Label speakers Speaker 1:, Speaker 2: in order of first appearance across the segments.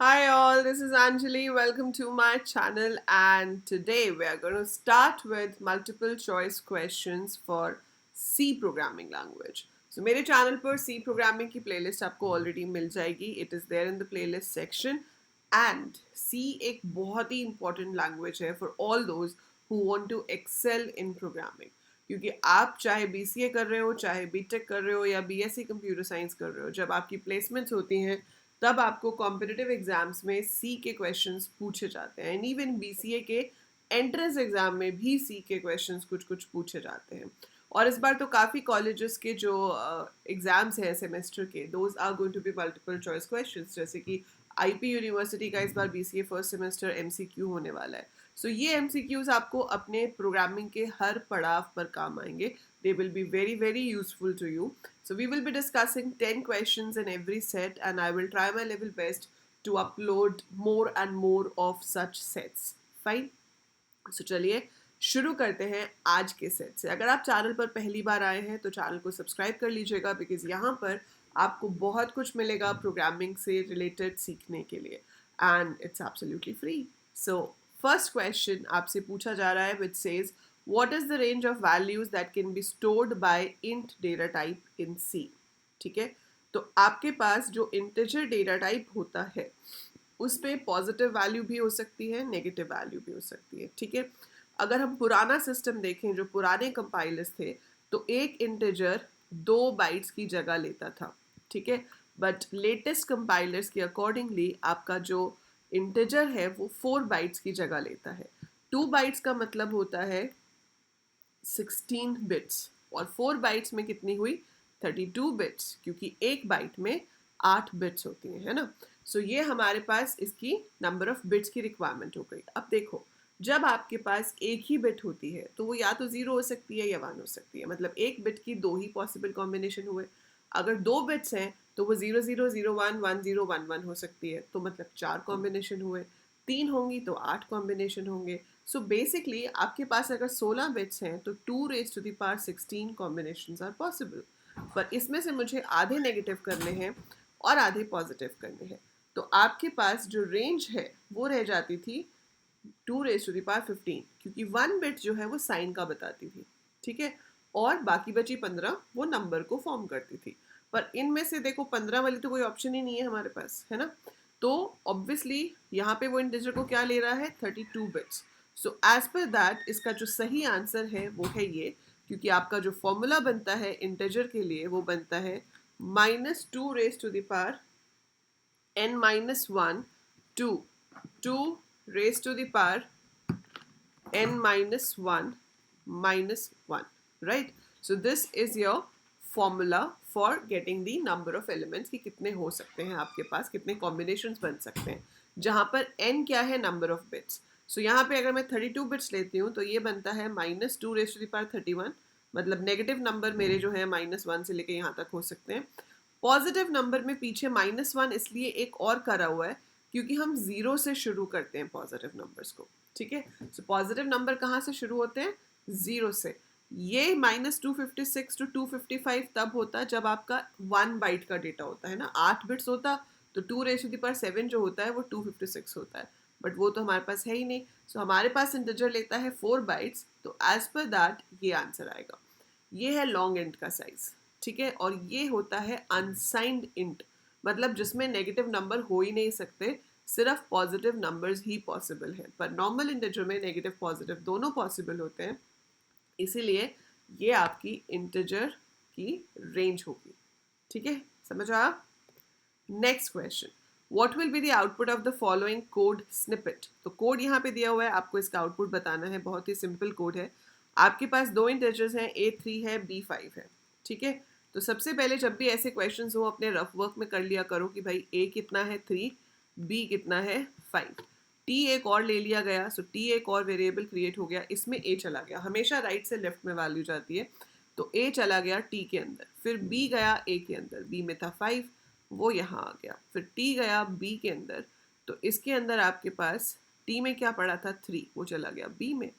Speaker 1: Hi all, this is Anjali. Welcome to my channel, and today we are going to start with multiple choice questions for C programming language. So मेरे channel पर C programming की playlist आपको already मिल जाएगी. It is there in the playlist section. And C एक बहुत ही important language है for all those who want to excel in programming. क्योंकि आप चाहे BCA कर रहे हो, चाहे BTech कर रहे हो या BSc कंप्यूटर साइंस कर रहे हो, जब आपकी प्लेसमेंट्स होती हैं तब आपको कॉम्पिटिटिव एग्जाम्स में सी के क्वेश्चंस पूछे जाते हैं एंड इवन बीसीए के एंट्रेंस एग्जाम में भी सी के क्वेश्चंस कुछ कुछ पूछे जाते हैं. और इस बार तो काफ़ी कॉलेजेस के जो एग्जाम्स हैं सेमेस्टर के, those are going to be multiple choice questions. जैसे कि आईपी यूनिवर्सिटी का इस बार बीसीए फर्स्ट सेमेस्टर एमसीक्यू होने वाला है. सो ये एमसीक्यूज आपको अपने प्रोग्रामिंग के हर पड़ाव पर काम आएंगे. They will be very, very useful to you. So we will be discussing 10 questions in every set, and I will try my level best to upload more and more of such sets. Fine? So चलिए शुरू करते हैं आज के set से. अगर आप channel पर पहली बार आए हैं तो चैनल को सब्सक्राइब कर लीजिएगा, बिकॉज यहाँ पर आपको बहुत कुछ मिलेगा प्रोग्रामिंग से रिलेटेड सीखने के लिए, and it's absolutely free. So first question आपसे पूछा जा रहा है which says what is the range of values that can be stored by int data type in C. ठीक है, तो आपके पास जो integer data type होता है उस पर पॉजिटिव वैल्यू भी हो सकती है, नेगेटिव वैल्यू भी हो सकती है. ठीक है, अगर हम पुराना सिस्टम देखें, जो पुराने कंपाइलर्स थे, तो एक इंटीजर 2 बाइट्स की जगह लेता था. ठीक है, बट लेटेस्ट कंपाइलर्स के अकॉर्डिंगली आपका जो इंटीजर है वो 4 बाइट्स की जगह लेता है. 2 बाइट्स का मतलब होता है 16 बिट्स, और 4 बाइट्स में कितनी हुई 32 बिट्स, क्योंकि एक बाइट में 8 बिट्स होती हैं, है ना. सो ये हमारे पास इसकी नंबर ऑफ बिट्स की रिक्वायरमेंट हो गई. अब देखो, जब आपके पास एक ही बिट होती है तो वो या तो 0 हो सकती है या 1 हो सकती है. मतलब एक बिट की 2 ही पॉसिबल कॉम्बिनेशन हुए. अगर 2 बिट्स हैं तो वो 0001 1011 हो सकती है, तो मतलब 4 कॉम्बिनेशन हुए. 3 होंगी तो 8 कॉम्बिनेशन होंगे. सो बेसिकली आपके पास अगर 16 बिट्स हैं तो 2 raised to the power 16 combinations are possible. पर इसमें से मुझे आधे नेगेटिव करने हैं और आधे पॉजिटिव करने हैं, तो आपके पास जो रेंज है वो रह जाती थी 2 raised to the power 15, क्योंकि 1 बिट जो है वो साइन का बताती थी. ठीक है, और बाकी बची 15 वो नंबर को फॉर्म करती थी. पर इनमें से देखो 15 वाली तो कोई ऑप्शन ही नहीं है हमारे पास, है ना. तो ऑब्वियसली यहाँ पे वो इंटीजर को क्या ले रहा है 32 bits. So as per that इसका जो सही आंसर है वो है ये, क्योंकि आपका जो फॉर्मूला बनता है इंटीजर के लिए वो बनता है -2 raised to the power n-1 to 2 raised to the power n-1 -1. Right? So this is your formula for getting the number of elements कि कितने हो सकते हैं आपके पास, कितने कॉम्बिनेशंस बन सकते हैं, जहाँ पर n क्या है नंबर ऑफ बिट्स. सो यहाँ पे अगर मैं 32 बिट्स लेती हूँ तो ये बनता है -2 raised to the power 31. मतलब नेगेटिव नंबर मेरे जो है -1 से लेके यहाँ तक हो सकते हैं. पॉजिटिव नंबर में पीछे -1 इसलिए एक और करा हुआ है क्योंकि हम 0 से शुरू करते हैं पॉजिटिव नंबर्स को. ठीक है, सो पॉजिटिव नंबर कहाँ से शुरू होते हैं 0 से. ये -256 to 255 तब होता जब आपका 1 बाइट का डेटा होता है ना. 8 बिट्स होता तो 2 raised to the power 7 जो होता है वो 256 होता है, बट वो तो हमारे पास है ही नहीं. सो हमारे पास इंटीजर लेता है 4 बाइट्स, तो एज पर दैट ये आंसर आएगा. ये है लॉन्ग इंट का साइज. ठीक है, और ये होता है अनसाइंड इंट, मतलब जिसमें नेगेटिव नंबर हो ही नहीं सकते, सिर्फ पॉजिटिव नंबर्स ही पॉसिबल है. पर नॉर्मल इंटीजर में नेगेटिव पॉजिटिव दोनों पॉसिबल होते हैं, इसीलिए ये आपकी इंटीजर की रेंज होगी. ठीक है, समझ आया. Next question, what will be the output of the following code snippet. तो कोड यहाँ पे दिया हुआ है, आपको इसका आउटपुट बताना है. बहुत ही सिंपल कोड है. आपके पास 2 इंटीजर्स हैं, A3 है B5 है. ठीक है, तो सबसे पहले जब भी ऐसे क्वेश्चंस हो अपने रफ वर्क में कर लिया करो कि भाई A कितना है 3, B कितना है 5, T एक और ले लिया गया. सो T एक और वेरिएबल क्रिएट हो गया, इसमें A चला गया. हमेशा राइट से लेफ्ट में वैल्यू जाती है, तो A चला गया T के अंदर, फिर B गया A के अंदर, B में था 5 वो यहाँ आ गया, फिर T गया B के अंदर, तो इसके अंदर आपके पास T में क्या पड़ा था 3, वो चला गया B में,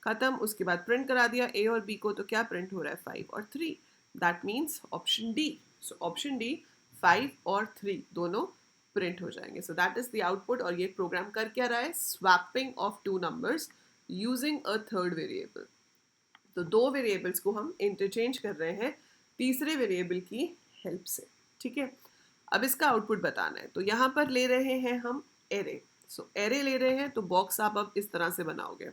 Speaker 1: खत्म. उसके बाद प्रिंट करा दिया A और B को, तो क्या प्रिंट हो रहा है 5 और 3. That means option D. So option D 5 और 3 दोनों प्रिंट हो जाएंगे. So that is the output. और ये प्रोग्राम कर क्या रहा है? Swapping of two numbers using a third variable. तो दो वेरिएबल्स को हम इंटरचेंज कर रहे हैं तीसरे वेरिएबल की हेल्प से. ठीक है, अब इसका आउटपुट बताना है. तो यहाँ पर ले रहे हैं हम एरे. सो एरे ले रहे हैं तो बॉक्स आप अब इस तरह से बनाओगे.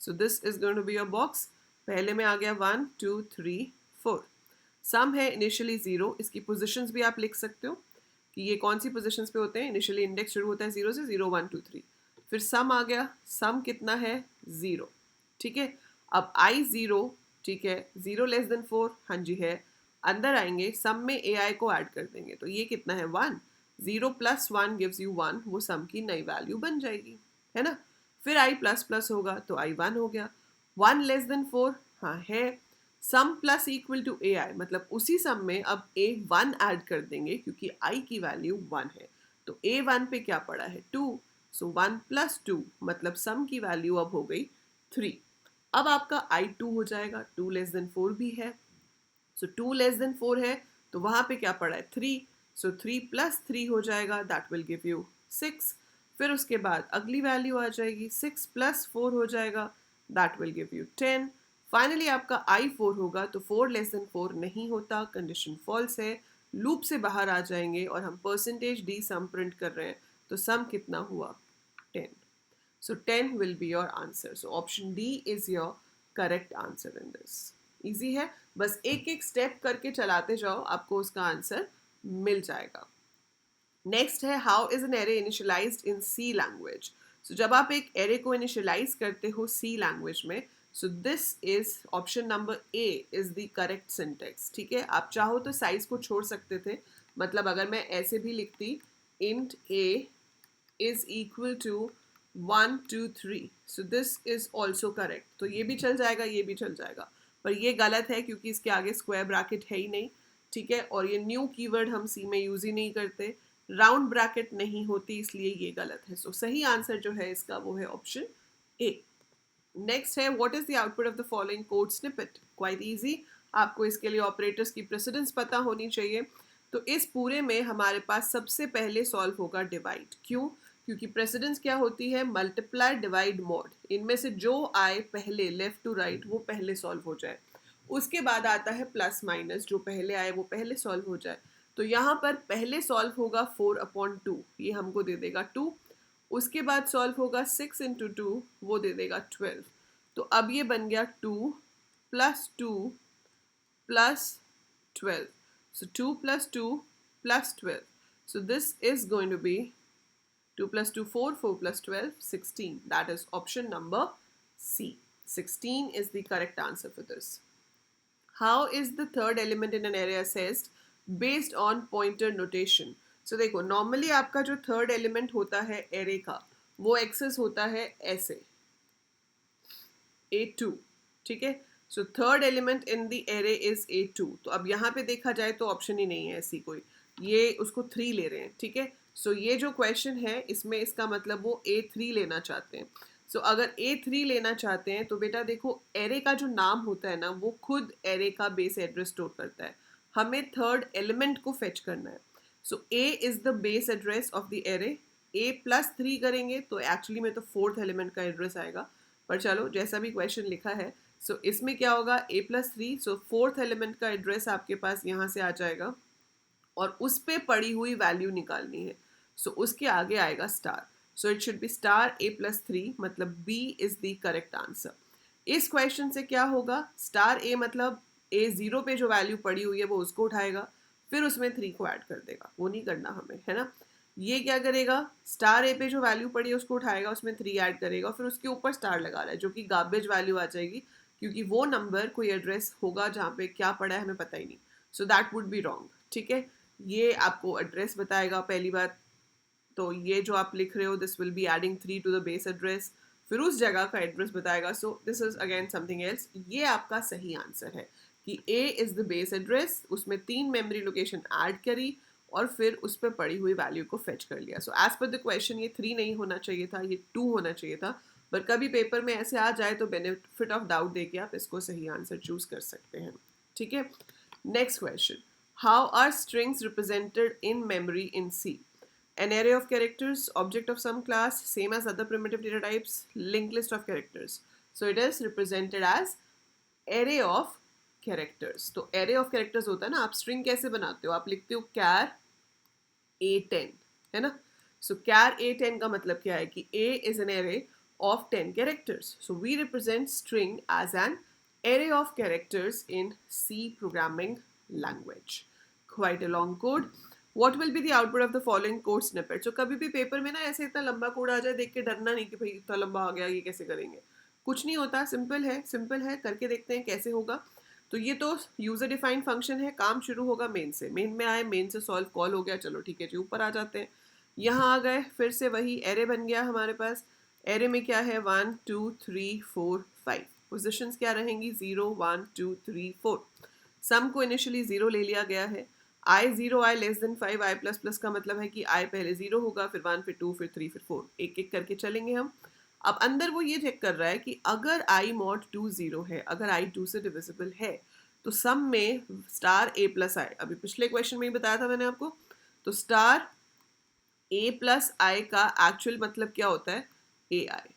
Speaker 1: So this is going to be your box. पहले में आ गया 1 2 3 4. सम है इनिशियली 0. इसकी पोजिशंस भी आप लिख सकते हो कि ये कौन सी पोजिशंस पे होते हैं. इनिशियली इंडेक्स शुरू होता है 0 से, 0 1 2 3. फिर सम आ गया. सम कितना है? 0. ठीक है, अब आई 0. ठीक है, 0 लेस देन 4. हाँ जी है. अंदर आएंगे, सम में ए आई को ऐड कर देंगे. तो ये कितना है? 1. 0 प्लस 1 गिव्स यू 1. वो सम की नई वैल्यू बन जाएगी, है ना. फिर आई प्लस प्लस होगा तो आई 1 हो गया. 1 लेस देन 4. हाँ है. सम प्लस इक्वल टू ए आई, मतलब उसी सम में अब ए 1 ऐड कर देंगे क्योंकि आई की वैल्यू 1 है. तो ए 1 पे क्या पड़ा है? 2. सो 1 प्लस 2 मतलब सम की वैल्यू अब हो गई 3. अब आपका आई 2 हो जाएगा. 2 लेस देन 4 भी है. सो 2 लेस देन 4 है तो वहाँ पे क्या पड़ा है? 3. सो 3 प्लस 3 हो जाएगा. That will give you 6. फिर उसके बाद अगली वैल्यू आ जाएगी. 6 प्लस 4 हो जाएगा. That will give you 10. Finally आपका आई 4 होगा. तो 4 लेस देन 4 नहीं होता, कंडीशन फॉल्स है. लूप से बाहर आ जाएंगे और हम परसेंटेज डी सम प्रिंट कर रहे हैं. तो सम कितना हुआ? 10. So 10 will be your answer. So option D is your correct answer in this. Easy है, बस एक एक स्टेप करके चलाते जाओ, आपको उसका आंसर मिल जाएगा. नेक्स्ट है how is an array initialized in C language. So जब आप एक एरे को इनिशियलाइज करते हो सी लैंग्वेज में, so this is option number A is the correct syntax. ठीक है, आप चाहो तो साइज को छोड़ सकते थे. मतलब अगर मैं ऐसे भी लिखती int A is equal to 1 2 3. So this is also correct. तो ये भी चल जाएगा, ये भी चल जाएगा, पर ये गलत है क्योंकि इसके आगे स्क्वायर ब्रैकेट है ही नहीं. ठीक है, और ये न्यू कीवर्ड हम सी में यूज ही नहीं करते. राउंड ब्रैकेट नहीं होती, इसलिए ये गलत है. सो सही आंसर जो है इसका वो है ऑप्शन ए. नेक्स्ट है what is the output of the following code snippet. Quite easy. आपको इसके लिए ऑपरेटर्स की प्रेसिडेंस पता होनी चाहिए. तो इस पूरे में हमारे पास सबसे पहले सॉल्व होगा डिवाइड. क्यों? क्योंकि प्रेसिडेंस क्या होती है? Multiply divide mod. इनमें से जो आए पहले लेफ्ट टू राइट वो पहले सॉल्व हो जाए. उसके बाद आता है प्लस माइनस. जो पहले आए वो पहले सॉल्व हो जाए. तो यहाँ पर पहले सॉल्व होगा 4/2. ये हमको दे देगा 2. उसके बाद सॉल्व होगा 6 इंटू 2. वो दे देगा 12. तो अब ये बन गया 2 plus 2 plus 12. So 2 plus 2 plus 12. So this is going to be 2 plus 2 4, 4 plus 12 16. That is option number C. 16 is the correct answer for this. How is the third element in an array assessed? Based on pointer notation. So देखो normally आपका जो third element होता है array का वो access होता है ऐसे A2. ठीक है, so third element in the array is A2. तो अब यहाँ पे देखा जाए तो ऑप्शन ही नहीं है ऐसी कोई. ये उसको 3 ले रहे हैं. ठीक है, सो ये जो क्वेश्चन है इसमें इसका मतलब वो A3 लेना चाहते हैं. सो अगर A3 लेना चाहते हैं तो बेटा देखो एरे का जो नाम होता है ना वो खुद एरे का बेस एड्रेस स्टोर करता है. हमें थर्ड एलिमेंट को फेच करना है. सो A is the base address of the array. A plus 3 करेंगे तो एक्चुअली में तो फोर्थ एलिमेंट का एड्रेस आएगा. पर चलो जैसा भी क्वेश्चन लिखा है. सो इसमें क्या होगा? A plus 3. So fourth element का एड्रेस आपके पास यहाँ से आ जाएगा और उस पर पड़ी हुई वैल्यू निकालनी है. सो उसके आगे आएगा star. So it should be star A plus 3, मतलब B is the correct answer. इस क्वेश्चन से क्या होगा? स्टार A मतलब A0 पे जो वैल्यू पड़ी हुई है वो उसको उठाएगा, फिर उसमें 3 को ऐड कर देगा. वो नहीं करना हमें, है ना. ये क्या करेगा? स्टार ए पे जो वैल्यू पड़ी है उसको उठाएगा, उसमें 3 ऐड करेगा, फिर उसके ऊपर स्टार लगा रहा है जो कि गार्बेज वैल्यू आ जाएगी क्योंकि वो नंबर कोई एड्रेस होगा जहाँ पे क्या पड़ा है हमें पता ही नहीं. So that would be wrong. ठीक है, ये आपको एड्रेस बताएगा पहली बात. तो ये जो आप लिख रहे हो this will be adding 3 to the base address, फिर उस जगह का एड्रेस बताएगा. So this is again something else. ये आपका सही आंसर है कि A is the base address. उसमें 3 मेमोरी लोकेशन ऐड करी और फिर उस पर पड़ी हुई वैल्यू को फेच कर लिया. So as per the question ये 3 नहीं होना चाहिए था, ये 2 होना चाहिए था. पर कभी पेपर में ऐसे आ जाए तो बेनिफिट ऑफ डाउट देके आप इसको सही आंसर चूज कर सकते हैं. ठीक है, next question. How are strings represented in memory in C. An array of characters, object of some class, same as other primitive data types, linked list of characters. So it is represented as array of characters. तो array of characters होता है ना, आप string कैसे बनाते हो, आप लिखते हो char a10, है ना. So char a10 का मतलब क्या है कि a is an array of 10 characters. So we represent string as an array of characters in C programming language. Quite a long code. What will be the output of the following code snippet? So कभी भी paper में ना ऐसे इतना लंबा code आ जाए देख के डरना नहीं कि भाई इतना लंबा आ गया, ये कैसे करेंगे. कुछ नहीं होता, सिंपल है, करके देखते हैं कैसे होगा. तो ये तो यूजर डिफाइंड फंक्शन है, काम शुरू होगा मेन से. मेन में आए, मेन से सॉल्व कॉल हो गया, चलो ठीक है जी, ऊपर आ जाते हैं. यहाँ आ गए, फिर से वही एरे बन गया हमारे पास. एरे में क्या है, 1 2 3 4 5. पोजिशंस क्या रहेंगी, 0 1 2 3 4. सम को इनिशियली 0 ले लिया गया है. आई 0 आई लेस देन 5, आई प्लस प्लस का मतलब है कि आई पहले 0 होगा, फिर 1 फिर 2 फिर 3 फिर 4, एक एक करके चलेंगे हम. अब अंदर वो ये चेक कर रहा है कि अगर आई मॉड 2 0 है, अगर आई 2 से डिविजिबल है, तो सम में स्टार ए प्लस आई, अभी पिछले क्वेश्चन में ही बताया था मैंने आपको. तो स्टार ए प्लस आई का एक्चुअल मतलब क्या होता है, ए आई,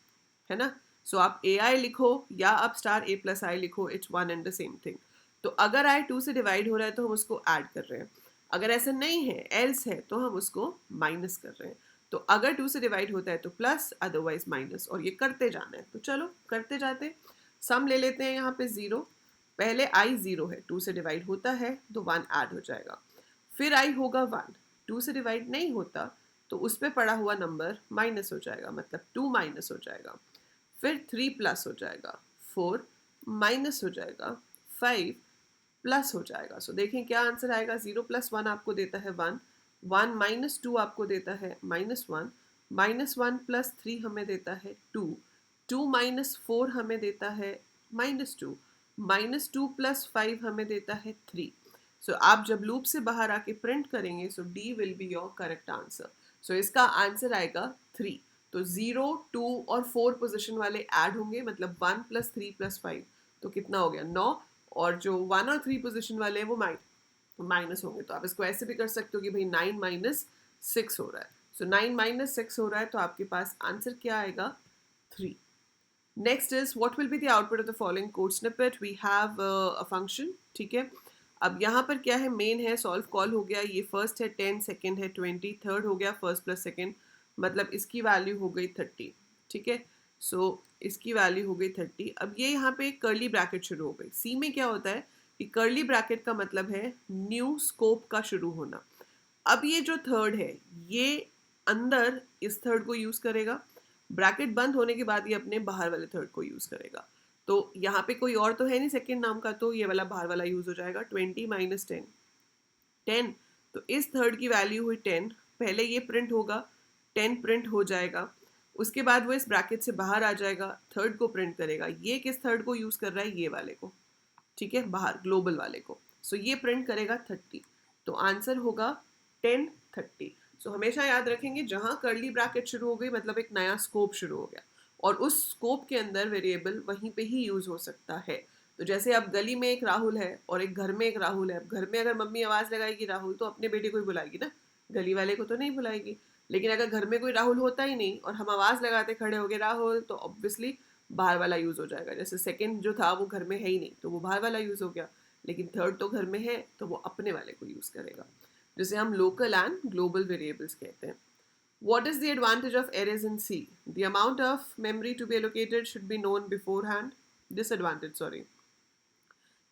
Speaker 1: है ना. सो आप ए आई लिखो या आप स्टार ए प्लस आई लिखो, it's one and the same thing. तो अगर आई 2 से डिवाइड हो रहा है तो हम उसको ऐड कर रहे हैं. अगर ऐसा नहीं है, एल्स है, तो हम उसको माइनस कर रहे हैं. तो अगर 2 से डिवाइड होता है तो प्लस, अदरवाइज माइनस, और ये करते जाना है. तो चलो करते जाते हैं. सम ले लेते हैं यहाँ पे 0. पहले आई 0 है, 2 से डिवाइड होता है तो 1 ऐड हो जाएगा. फिर आई होगा 1, 2 से डिवाइड नहीं होता तो उस पर पड़ा हुआ नंबर माइनस हो जाएगा, मतलब 2 माइनस हो जाएगा. फिर 3 प्लस हो जाएगा, 4 माइनस हो जाएगा, 5 प्लस हो जाएगा. सो देखें क्या आंसर आएगा. 0 प्लस 1 आपको देता है 1, 1 माइनस 2 आपको देता है -1, -1 प्लस 3 हमें देता है 2, 2 माइनस 4 हमें देता है -2, -2 प्लस 5 हमें देता है 3. सो आप जब लूप से बाहर आके प्रिंट करेंगे, so D will be your correct answer. So इसका आंसर आएगा 3. तो 0 2 और 4 पोजिशन वाले ऐड होंगे, मतलब 1 प्लस 3 प्लस 5, तो कितना हो गया 9. और जो 1 और 3 पोजीशन वाले हैं वो माइनस होंगे. तो आप इसको ऐसे भी कर सकते हो कि भाई 9 माइनस 6 हो रहा है. सो 9 माइनस 6 हो रहा है, तो आपके पास आंसर क्या आएगा, 3. Next is what will be the output of the following code snippet. We have a function, ठीक है. अब यहाँ पर क्या है, मेन है, सॉल्व कॉल हो गया, ये फर्स्ट है 10, सेकेंड है 20, थर्ड हो गया फर्स्ट प्लस सेकेंड, मतलब इसकी वैल्यू हो गई 30, ठीक है. सो इसकी वैल्यू हो गई 30. अब ये यहाँ पे कर्ली ब्रैकेट शुरू हो गई. सी में क्या होता है कि कर्ली ब्रैकेट का मतलब है न्यू स्कोप का शुरू होना. अब ये जो थर्ड है, ये अंदर इस थर्ड को यूज करेगा, ब्रैकेट बंद होने के बाद ये अपने बाहर वाले थर्ड को यूज करेगा. तो यहाँ पे कोई और तो है नहीं सेकेंड नाम का, तो ये वाला बाहर वाला यूज हो जाएगा. 20 माइनस 10, 10. तो इस थर्ड की वैल्यू हुई 10. पहले ये प्रिंट होगा, 10 प्रिंट हो जाएगा, उसके बाद वो इस ब्रैकेट से बाहर आ जाएगा, थर्ड को प्रिंट करेगा. ये किस थर्ड को यूज कर रहा है, ये वाले को, ठीक है, बाहर ग्लोबल वाले को. सो ये प्रिंट करेगा 30. तो आंसर होगा 10 30. सो हमेशा याद रखेंगे, जहां कर्ली ब्रैकेट शुरू हो गई मतलब एक नया स्कोप शुरू हो गया, और उस स्कोप के अंदर वेरिएबल वहीं पे ही यूज हो सकता है. तो जैसे अब गली में एक राहुल है और एक घर में एक राहुल है. अब घर में अगर मम्मी आवाज लगाएगी राहुल, तो अपने बेटे को ही बुलाएगी ना, गली वाले को तो नहीं बुलाएगी. लेकिन अगर घर में कोई राहुल होता ही नहीं और हम आवाज लगाते खड़े हो गए राहुल, तो ऑब्वियसली बाहर वाला यूज हो जाएगा. जैसे सेकंड जो था वो घर में है ही नहीं, तो वो बाहर वाला यूज हो गया. लेकिन थर्ड तो घर में है, तो वो अपने वाले को यूज करेगा, जिसे हम लोकल एंड ग्लोबल वेरिएबल्स कहते हैं. What is the advantage of arrays in C? The amount of memory to be allocated should be known beforehand. Disadvantage, sorry.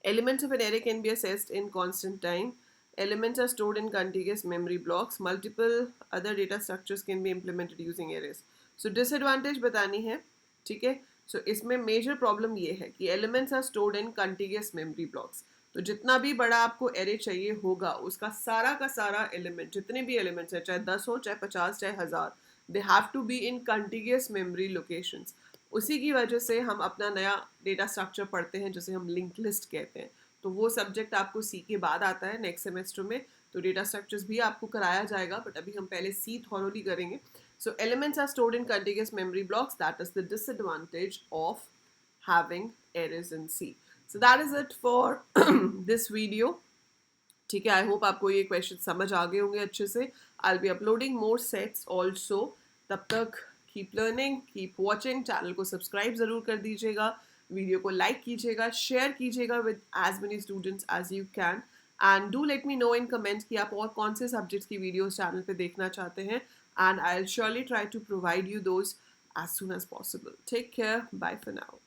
Speaker 1: Elements of an array can be accessed in constant time. Elements are stored in contiguous memory blocks. Multiple other data structures can be implemented using arrays. So disadvantage बतानी है, ठीक है. So इसमें major problem ये है कि elements are stored in contiguous memory blocks. तो जितना भी बड़ा आपको एरे चाहिए होगा, उसका का सारा एलिमेंट, जितने भी एलिमेंट्स हैं, चाहे 10 हो, चाहे 50, चाहे 1000, they have to be in contiguous memory locations. उसी की वजह से हम अपना नया डेटा स्ट्रक्चर पढ़ते हैं, जिसे हम लिंक लिस्ट कहते हैं. तो वो सब्जेक्ट आपको सी के बाद आता है नेक्स्ट सेमेस्टर में. तो डेटा स्ट्रक्चर्स भी आपको कराया जाएगा, बट अभी हम पहले सी थॉरोली करेंगे. So elements are stored in contiguous memory blocks. That is the disadvantage of having arrays in C. So that is it for this video. ठीक है, आई होप आपको ये क्वेश्चन समझ आ गए होंगे अच्छे से. I be uploading more sets also. तब तक keep learning, keep watching. Channel को सब्सक्राइब ज़रूर कर दीजिएगा, वीडियो को लाइक कीजिएगा, शेयर कीजिएगा with as many students as you can. And do let me know in comments कि आप और कौन से सब्जेक्ट्स की वीडियोस चैनल पे देखना चाहते हैं. And I will surely try to provide you those as soon as possible. Take care. Bye for now.